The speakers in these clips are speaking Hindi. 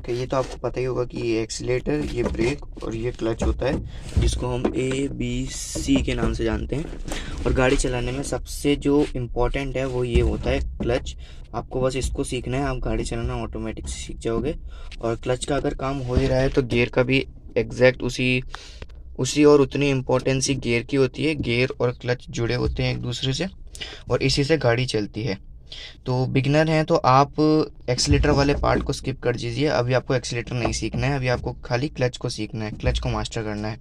ओके, ये तो आपको पता ही होगा कि ये एक्सीलेटर, ये ब्रेक और ये क्लच होता है, जिसको हम ABC के नाम से जानते हैं। और गाड़ी चलाने में सबसे जो इम्पोर्टेंट है वो ये होता है क्लच। आपको बस इसको सीखना है, आप गाड़ी चलाना ऑटोमेटिक से सीख जाओगे। और क्लच का अगर काम हो ही रहा है तो गियर का भी एग्जैक्ट उसी उसी और उतनी इम्पोर्टेंसी गियर की होती है। गियर और क्लच जुड़े होते हैं एक दूसरे से और इसी से गाड़ी चलती है। तो बिगिनर हैं तो आप एक्सीलेटर वाले पार्ट को स्किप कर दीजिए। अभी आपको एक्सीलेटर नहीं सीखना है, अभी आपको खाली क्लच को सीखना है, क्लच को मास्टर करना है।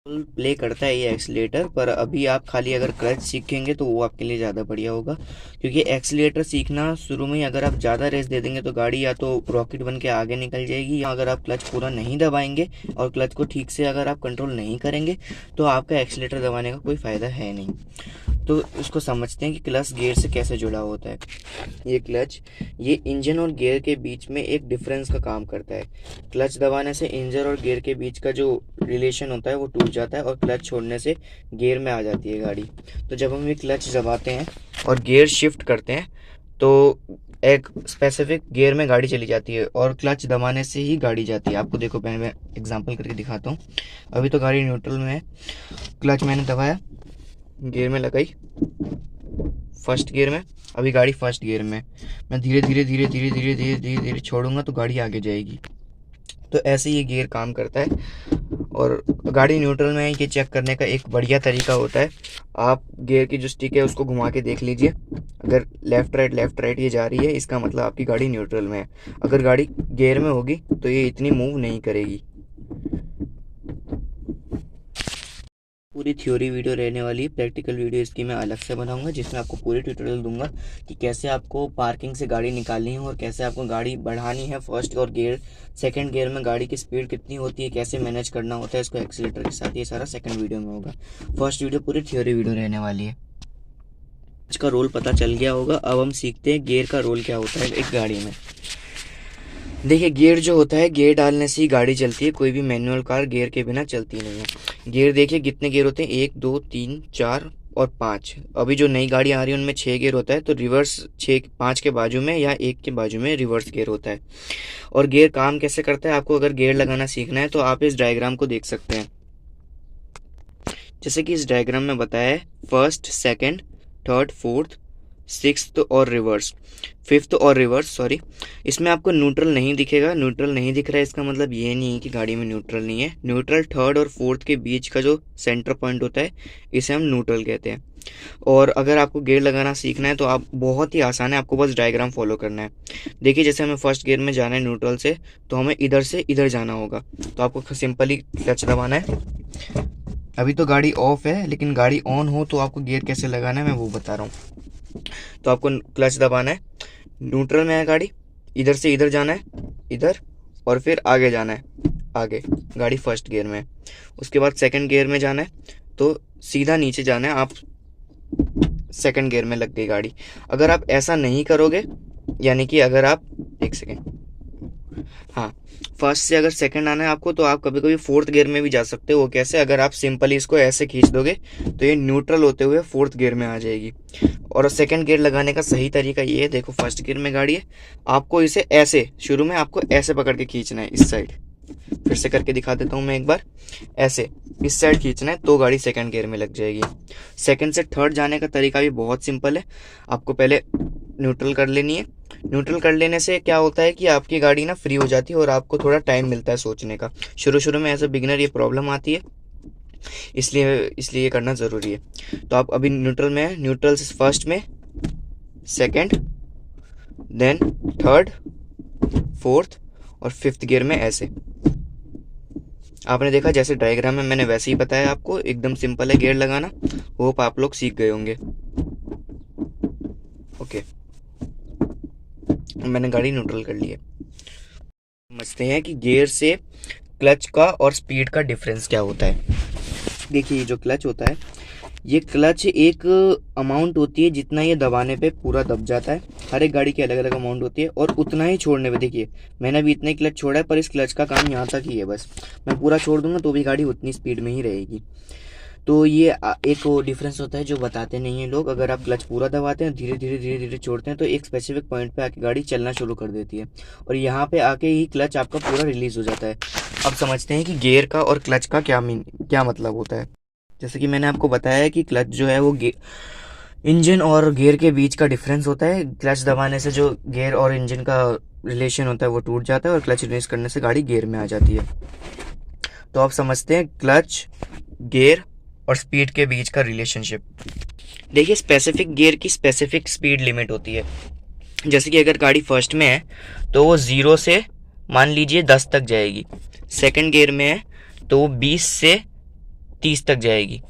प्ले करता है ये एक्सीलेटर, पर अभी आप खाली अगर क्लच सीखेंगे तो वो आपके लिए ज़्यादा बढ़िया होगा। क्योंकि एक्सीलेटर सीखना शुरू में ही अगर आप ज़्यादा रेस दे देंगे तो गाड़ी या तो रॉकेट बन के आगे निकल जाएगी, या अगर आप क्लच पूरा नहीं दबाएंगे और क्लच को ठीक से अगर आप कंट्रोल नहीं करेंगे तो आपका एक्सीलेटर दबाने का कोई फ़ायदा है नहीं। तो इसको समझते हैं कि क्लच गियर से कैसे जुड़ा होता है। ये क्लच, ये इंजन और गियर के बीच में एक डिफरेंस का काम करता है। क्लच दबाने से इंजन और गियर के बीच का जो रिलेशन होता है वो टूट जाता है और क्लच छोड़ने से गियर में आ जाती है गाड़ी। तो जब हम ये क्लच दबाते हैं और गियर शिफ्ट करते हैं तो एक स्पेसिफिक गियर में गाड़ी चली जाती है और क्लच दबाने से ही गाड़ी जाती है। आपको देखो, मैं एग्जांपल करके दिखाता हूँ। अभी तो गाड़ी न्यूट्रल में है, क्लच मैंने दबाया, गियर में लगाई, फर्स्ट गियर में, अभी गाड़ी फर्स्ट गियर में। मैं धीरे धीरे धीरे धीरे धीरे धीरे धीरे धीरे छोड़ूंगा तो गाड़ी आगे जाएगी। तो ऐसे ये गियर काम करता है। और गाड़ी न्यूट्रल में है ये चेक करने का एक बढ़िया तरीका होता है, आप गियर की जो स्टिक है उसको घुमा के देख लीजिए। अगर लेफ़्ट राइट ये जा रही है, इसका मतलब आपकी गाड़ी न्यूट्रल में है। अगर गाड़ी गियर में होगी तो ये इतनी मूव नहीं करेगी। पूरी थ्योरी वीडियो रहने वाली है, प्रैक्टिकल वीडियो इसकी मैं अलग से बनाऊंगा जिसमें आपको पूरी ट्यूटोरियल दूंगा कि कैसे आपको पार्किंग से गाड़ी निकालनी है और कैसे आपको गाड़ी बढ़ानी है। फर्स्ट और गियर, सेकंड गियर में गाड़ी की स्पीड कितनी होती है, कैसे मैनेज करना होता है इसको एक्सीलेटर के साथ, ये सारा सेकंड वीडियो में होगा। फर्स्ट वीडियो पूरी थ्योरी वीडियो रहने वाली है। इसका रोल पता चल गया होगा, अब हम सीखते हैं गियर का रोल क्या होता है एक गाड़ी में। देखिए, गियर जो होता है, गियर डालने से ही गाड़ी चलती है। कोई भी मैनुअल कार गियर के बिना चलती नहीं है। गियर देखिए कितने गियर होते हैं, 1 2 3 4 और 5। अभी जो नई गाड़ी आ रही है उनमें 6 गियर होता है, तो रिवर्स 5 के बाजू में या 1 के बाजू में रिवर्स गियर होता है। और गियर काम कैसे करता है, आपको अगर गियर लगाना सीखना है तो आप इस डायग्राम को देख सकते हैं। जैसे कि इस डायग्राम में बताया है, first, second, third, fourth, sixth और रिवर्स, फिफ्थ और रिवर्स, सॉरी। इसमें आपको न्यूट्रल नहीं दिखेगा। न्यूट्रल नहीं दिख रहा है इसका मतलब ये नहीं है कि गाड़ी में न्यूट्रल नहीं है। न्यूट्रल थर्ड और फोर्थ के बीच का जो सेंटर पॉइंट होता है इसे हम न्यूट्रल कहते हैं। और अगर आपको गियर लगाना सीखना है तो आप बहुत ही आसान है, आपको बस डायग्राम फॉलो करना है। देखिए, जैसे हमें फर्स्ट गियर में जाना है न्यूट्रल से, तो हमें इधर से इधर जाना होगा। तो आपको सिंपली क्लच दबाना है। अभी तो गाड़ी ऑफ है, लेकिन गाड़ी ऑन हो तो आपको गियर कैसे लगाना है मैं वो बता रहा हूँ। तो आपको क्लच दबाना है, न्यूट्रल में है गाड़ी, इधर से इधर जाना है, इधर, और फिर आगे जाना है, आगे। गाड़ी फर्स्ट गियर में है। उसके बाद सेकंड गियर में जाना है तो सीधा नीचे जाना है, आप सेकंड गियर में लग गई गाड़ी। अगर आप ऐसा नहीं करोगे, यानी कि अगर आप, एक सेकेंड, हाँ, फर्स्ट से अगर सेकंड आना है आपको तो आप कभी कभी फोर्थ गियर में भी जा सकते हो। वो कैसे, अगर आप सिंपली इसको ऐसे खींच दोगे तो ये न्यूट्रल होते हुए फोर्थ गियर में आ जाएगी। और सेकंड गियर लगाने का सही तरीका ये है, देखो फर्स्ट गियर में गाड़ी है, आपको इसे ऐसे, शुरू में आपको ऐसे पकड़ के खींचना है इस साइड। फिर से करके दिखा देता हूँ मैं एक बार, ऐसे इस साइड खींचना है तो गाड़ी सेकंड गियर में लग जाएगी। सेकंड से थर्ड जाने का तरीका भी बहुत सिंपल है, आपको पहले न्यूट्रल कर लेनी है। न्यूट्रल कर लेने से क्या होता है कि आपकी गाड़ी ना फ्री हो जाती है और आपको थोड़ा टाइम मिलता है सोचने का। शुरू में एज अ बिगिनर ये प्रॉब्लम आती है, इसलिए ये करना ज़रूरी है। तो आप अभी न्यूट्रल में है, न्यूट्रल से फर्स्ट में, सेकंड, देन थर्ड, फोर्थ और फिफ्थ गियर में ऐसे। आपने देखा जैसे डायग्राम में मैंने वैसे ही बताया आपको, एकदम सिंपल है गियर लगाना। होप आप लोग सीख गए होंगे। ओके, मैंने गाड़ी न्यूट्रल कर ली है। समझते हैं कि गियर से क्लच का और स्पीड का डिफरेंस क्या होता है। देखिए, ये जो क्लच होता है, ये क्लच एक अमाउंट होती है जितना ये दबाने पे पूरा दब जाता है। हर एक गाड़ी की अलग अलग अमाउंट होती है और उतना ही छोड़ने पे, देखिए मैंने अभी इतना ही क्लच छोड़ा है, पर इस क्लच का काम यहाँ तक ही है। बस मैं पूरा छोड़ दूंगा तो भी गाड़ी उतनी स्पीड में ही रहेगी। तो ये एक वो डिफरेंस होता है जो बताते नहीं हैं लोग। अगर आप क्लच पूरा दबाते हैं, धीरे धीरे धीरे धीरे छोड़ते हैं, तो एक स्पेसिफिक पॉइंट पे आके गाड़ी चलना शुरू कर देती है, और यहाँ पे आके ही क्लच आपका पूरा रिलीज हो जाता है। अब समझते हैं कि गियर का और क्लच का क्या मतलब होता है। जैसे कि मैंने आपको बताया है कि क्लच जो है वो इंजन और गियर के बीच का डिफरेंस होता है। क्लच दबाने से जो गियर और इंजन का रिलेशन होता है वो टूट जाता है, और क्लच रिलीज करने से गाड़ी गियर में आ जाती है। तो आप समझते हैं क्लच, गियर और स्पीड के बीच का रिलेशनशिप। देखिए, स्पेसिफिक गियर की स्पेसिफिक स्पीड लिमिट होती है। जैसे कि अगर गाड़ी फर्स्ट में है तो वो 0 से मान लीजिए 10 तक जाएगी। सेकंड गियर में है तो वो 20 से 30 तक जाएगी।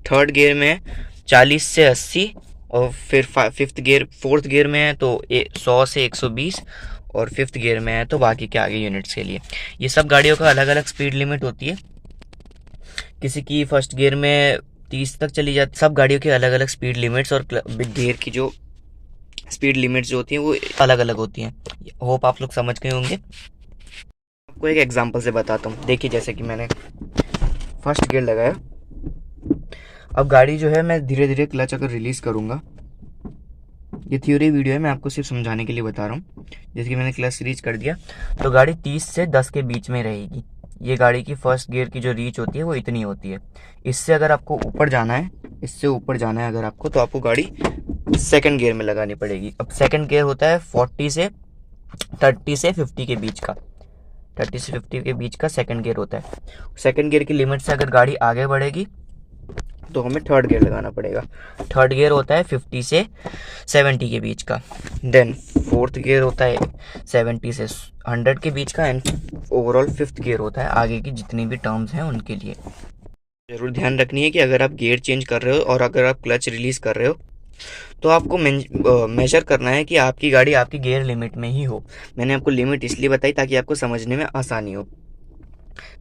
थर्ड गियर में है 40 से 80, और फिर फोर्थ गियर में है तो 100 से 120, और फिफ्थ गियर में है तो बाकी के आगे यूनिट्स के लिए। ये सब गाड़ियों का अलग अलग स्पीड लिमिट होती है। किसी की फर्स्ट गियर में 30 तक चली जाती। सब गाड़ियों की अलग अलग स्पीड लिमिट्स और गियर की जो स्पीड लिमिट्स जो होती हैं वो अलग अलग होती हैं। होप आप लोग समझ गए होंगे। आपको एक एग्जांपल से बताता हूँ। देखिए, जैसे कि मैंने फर्स्ट गियर लगाया, अब गाड़ी जो है मैं धीरे धीरे क्लच अगर रिलीज करूँगा, ये थ्योरी वीडियो है, मैं आपको सिर्फ समझाने के लिए बता रहा हूँ। जैसे कि मैंने क्लच रीच कर दिया तो गाड़ी 30 से 10 के बीच में रहेगी। ये गाड़ी की फर्स्ट गियर की जो रीच होती है वो इतनी होती है। इससे अगर आपको ऊपर जाना है, इससे ऊपर जाना है अगर आपको, तो आपको गाड़ी सेकंड गियर में लगानी पड़ेगी। अब सेकंड गियर होता है 30 से 50 के बीच का, 30 से 50 के बीच का सेकंड गियर होता है। सेकंड गियर की लिमिट से अगर गाड़ी आगे बढ़ेगी तो हमें थर्ड गियर लगाना पड़ेगा। थर्ड गियर होता है 50 से 70 के बीच का। देन फोर्थ गियर होता है 70 से 100 के बीच का। एंड ओवरऑल फिफ्थ गियर होता है आगे की जितनी भी टर्म्स हैं उनके लिए। जरूर ध्यान रखनी है कि अगर आप गियर चेंज कर रहे हो और अगर आप क्लच रिलीज कर रहे हो तो आपको मेजर करना है कि आपकी गाड़ी आपकी गियर लिमिट में ही हो। मैंने आपको लिमिट इसलिए बताई ताकि आपको समझने में आसानी हो।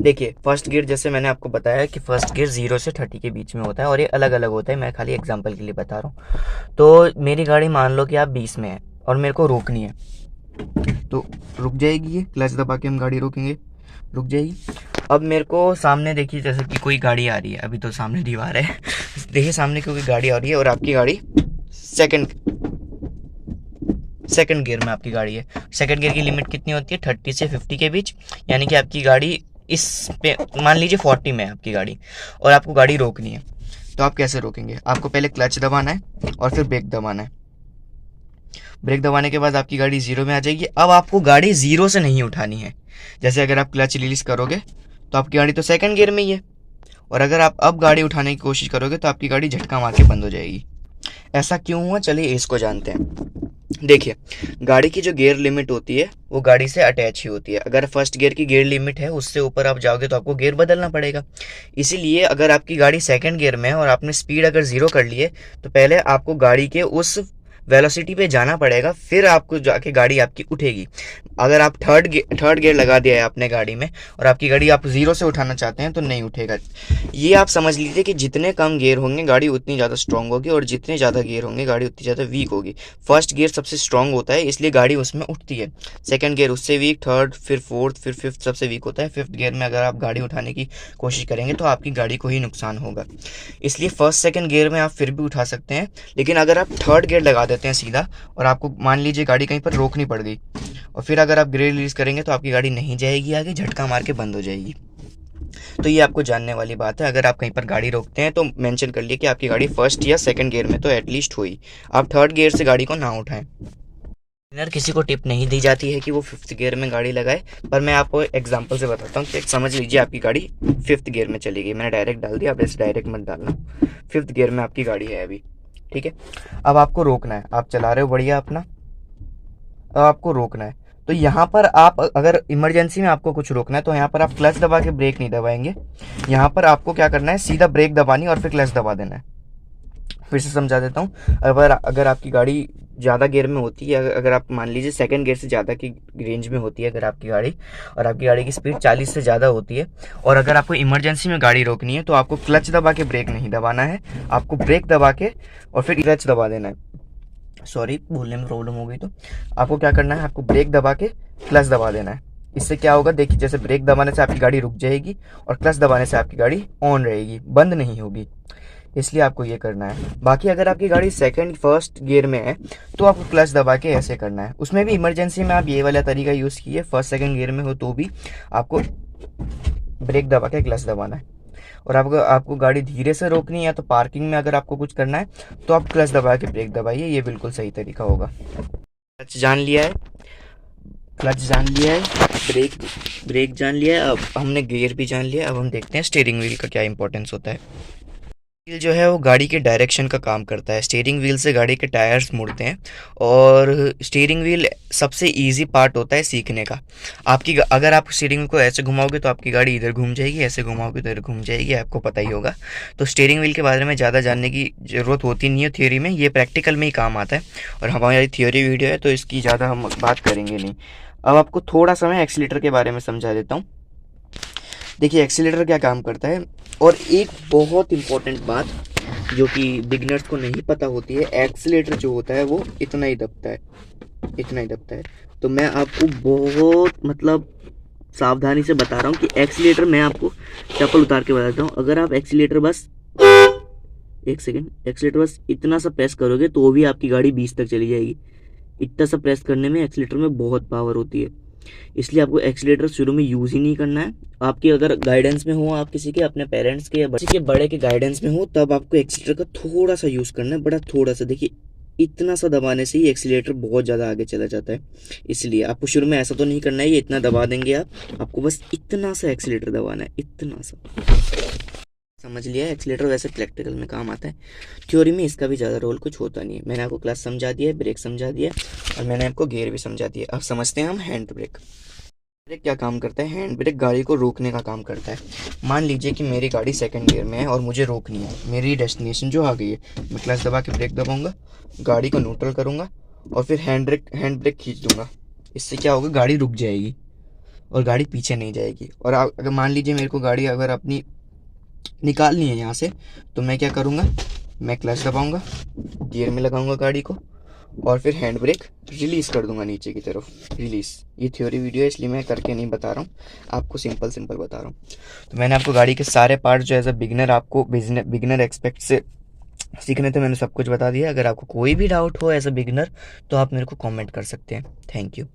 देखिए, फर्स्ट गियर जैसे मैंने आपको बताया कि फर्स्ट गियर 0 से 30 के बीच में होता है, और ये अलग अलग होता है। मैं खाली एग्जांपल के लिए बता रहा हूँ। तो मेरी गाड़ी मान लो कि आप 20 में है और मेरे को रोकनी है, तो रुक जाएगी। ये क्लच दबा के हम गाड़ी रोकेंगे, रुक जाएगी। अब मेरे को सामने देखिए, जैसे कि कोई गाड़ी आ रही है, अभी तो सामने दीवार है देखिए सामने कोई गाड़ी आ रही है और आपकी गाड़ी सेकंड गियर में आपकी गाड़ी है। सेकंड गियर की लिमिट कितनी होती है? 30 से 50 के बीच। यानी कि आपकी गाड़ी इस पे मान लीजिए 40 में है आपकी गाड़ी, और आपको गाड़ी रोकनी है। तो आप कैसे रोकेंगे? आपको पहले क्लच दबाना है और फिर ब्रेक दबाना है। ब्रेक दबाने के बाद आपकी गाड़ी 0 में आ जाएगी। अब आपको गाड़ी 0 से नहीं उठानी है। जैसे अगर आप क्लच रिलीज करोगे तो आपकी गाड़ी तो सेकंड गियर में ही है, और अगर आप अब गाड़ी उठाने की कोशिश करोगे तो आपकी गाड़ी झटका मार के बंद हो जाएगी। ऐसा क्यों हुआ, चलिए इसको जानते हैं। देखिए, गाड़ी की जो गियर लिमिट होती है वो गाड़ी से अटैच ही होती है। अगर फर्स्ट गियर की गियर लिमिट है उससे ऊपर आप जाओगे तो आपको गियर बदलना पड़ेगा। इसीलिए अगर आपकी गाड़ी सेकंड गियर में है और आपने स्पीड अगर 0 कर ली है तो पहले आपको गाड़ी के उस वेलोसिटी पे जाना पड़ेगा, फिर आपको जाके गाड़ी आपकी उठेगी। अगर आप थर्ड गियर लगा दिया है अपने गाड़ी में और आपकी गाड़ी आप 0 से उठाना चाहते हैं तो नहीं उठेगा। ये आप समझ लीजिए कि जितने कम गियर होंगे गाड़ी उतनी ज़्यादा स्ट्रांग होगी, और जितने ज़्यादा गियर होंगे गाड़ी उतनी ज़्यादा वीक होगी। फर्स्ट गियर सबसे स्ट्रांग होता है इसलिए गाड़ी उसमें उठती है। सेकंड गियर उससे वीक, थर्ड, फिर फोर्थ, फिर फिफ्थ सबसे वीक होता है। फिफ्थ गियर में अगर आप गाड़ी उठाने की कोशिश करेंगे तो आपकी गाड़ी को ही नुकसान होगा। इसलिए फर्स्ट सेकंड गियर में आप फिर भी उठा सकते हैं, लेकिन अगर आप थर्ड गियर लगा देते हैं सीधा और आपको मान लीजिए गाड़ी कहीं पर रोकनी पड़ गई और फिर अगर आप गियर रिलीज करेंगे तो आपकी गाड़ी नहीं जाएगी आगे, झटका मार के बंद हो जाएगी। तो ये आपको जानने वाली बात है। अगर आप कहीं पर गाड़ी रोकते हैं तो मेंशन कर लिए कि आपकी गाड़ी फर्स्ट या सेकंड गियर में तो एटलीस्ट हुई। आप थर्ड गियर से गाड़ी को ना उठाएं। किसी को टिप नहीं दी जाती है कि वो फिफ्थ गियर में गाड़ी लगाए, पर मैं आपको एग्जांपल से बताता हूँ कि समझ लीजिए आपकी गाड़ी फिफ्थ गियर में चली गई। मैंने डायरेक्ट डाल दिया, आप ऐसे डायरेक्ट मत डालना। फिफ्थ गियर में आपकी गाड़ी है अभी, ठीक है। अब आपको रोकना है, आप चला रहे हो बढ़िया अपना, अब आपको रोकना है। तो यहाँ पर आप अगर इमरजेंसी में आपको कुछ रोकना है तो यहाँ पर आप क्लच दबा के ब्रेक नहीं दबाएंगे। यहाँ पर आपको क्या करना है, सीधा ब्रेक दबानी और फिर क्लच दबा देना है। फिर से समझा देता हूँ। अगर आपकी गाड़ी ज़्यादा गियर में होती है, अगर आप मान लीजिए सेकंड गियर से ज़्यादा की रेंज में होती है अगर आपकी गाड़ी, और आपकी गाड़ी की स्पीड 40 से ज़्यादा होती है, और अगर आपको इमरजेंसी में गाड़ी रोकनी है तो आपको क्लच दबा के ब्रेक नहीं दबाना है, आपको ब्रेक दबा के और फिर क्लच दबा देना है। सॉरी, बोलने में प्रॉब्लम हो गई। तो आपको क्या करना है, आपको ब्रेक दबा के क्लच दबा देना है। इससे क्या होगा, देखिए जैसे ब्रेक दबाने से आपकी गाड़ी रुक जाएगी और क्लच दबाने से आपकी गाड़ी ऑन रहेगी, बंद नहीं होगी। इसलिए आपको ये करना है। बाकी अगर आपकी गाड़ी सेकंड फर्स्ट गियर में है तो आपको क्लच दबा के ऐसे करना है। उसमें भी इमरजेंसी में आप ये वाला तरीका यूज़ कीजिए, फर्स्ट सेकंड गियर में हो तो भी आपको ब्रेक दबा के क्लच दबाना है। और आपको आपको गाड़ी धीरे से रोकनी है तो पार्किंग में अगर आपको कुछ करना है तो आप क्लच दबा के ब्रेक दबाइए, ये बिल्कुल सही तरीका होगा। क्लच जान लिया है, क्लच जान लिया है, ब्रेक ब्रेक जान लिया है, अब हमने गियर भी जान लिया। अब हम देखते हैं स्टीयरिंग व्हील का क्या इंपॉर्टेंस होता है। व्हील जो है वो गाड़ी के डायरेक्शन का काम करता है। स्टीयरिंग व्हील से गाड़ी के टायर्स मुड़ते हैं और स्टीयरिंग व्हील सबसे इजी पार्ट होता है सीखने का। अगर आप स्टीयरिंग व्हील को ऐसे घुमाओगे तो आपकी गाड़ी इधर घूम जाएगी, ऐसे घुमाओगे तो इधर घूम जाएगी, आपको पता ही होगा। तो स्टीयरिंग व्हील के बारे में ज़्यादा जानने की ज़रूरत होती नहीं है थ्योरी में, ये प्रैक्टिकल में ही काम आता है। और हमारी थ्योरी वीडियो है तो इसकी ज़्यादा हम बात करेंगे नहीं। अब आपको थोड़ा सा मैं एक्सीलेटर के बारे में समझा देता हूँ। देखिए एक्सीलेटर क्या काम करता है, और एक बहुत इम्पोर्टेंट बात जो कि बिगनर्स को नहीं पता होती है, एक्सीलेटर जो होता है वो इतना ही दबता है, इतना ही दबता है। तो मैं आपको बहुत मतलब सावधानी से बता रहा हूँ कि एक्सीलेटर, मैं आपको चप्पल उतार के बता देता हूँ, अगर आप एक्सीलेटर बस एक सेकेंड, एक्सीलेटर बस इतना सा प्रेस करोगे तो भी आपकी गाड़ी 20 तक चली जाएगी। इतना सा प्रेस करने में एक्सीलेटर में बहुत पावर होती है, इसलिए आपको एक्सीलेटर शुरू में यूज़ ही नहीं करना है। आपके अगर गाइडेंस में हो, आप किसी के अपने पेरेंट्स के या किसी के बड़े के गाइडेंस में हो, तब आपको एक्सीलेटर का थोड़ा सा यूज़ करना है, बड़ा थोड़ा सा। देखिए इतना सा दबाने से ही एक्सीलेटर बहुत ज़्यादा आगे चला जाता है। इसलिए आपको शुरू में ऐसा तो नहीं करना है, ये इतना दबा देंगे आपको बस इतना सा एक्सीलेटर दबाना है, इतना सा। समझ लिया, एक्सीलेटर वैसे प्रैक्टिकल में काम आता है, थ्योरी में इसका भी ज़्यादा रोल कुछ होता नहीं है। मैंने आपको क्लच समझा दिया है, ब्रेक समझा दिया और मैंने आपको गियर भी समझा दिया। अब समझते हैं हम हैंड ब्रेक। ब्रेक क्या काम करता है? हैंड ब्रेक गाड़ी को रोकने का काम करता है। मान लीजिए कि मेरी गाड़ी सेकंड गियर में है और मुझे रोकनी है, मेरी डेस्टिनेशन जो आ गई है, मैं क्लच दबा के ब्रेक दबाऊंगा, गाड़ी को न्यूट्रल करूंगा और फिर हैंड ब्रेक खींच दूंगा। इससे क्या होगा, गाड़ी रुक जाएगी और गाड़ी पीछे नहीं जाएगी। और अगर मान लीजिए मेरे को गाड़ी अगर अपनी निकालनी है यहाँ से, तो मैं क्या करूँगा, मैं क्लच दबाऊंगा, गियर में लगाऊंगा गाड़ी को और फिर हैंड ब्रेक रिलीज़ कर दूंगा नीचे की तरफ, रिलीज़। ये थ्योरी वीडियो है इसलिए मैं करके नहीं बता रहा हूँ, आपको सिंपल बता रहा हूँ। तो मैंने आपको गाड़ी के सारे पार्ट जो एज अ बिगनर आपको बिगनर एक्सपेक्ट से सीखने थे, मैंने सब कुछ बता दिया। अगर आपको कोई भी डाउट हो एज अ बिगनर तो आप मेरे को कमेंट कर सकते हैं। Thank you.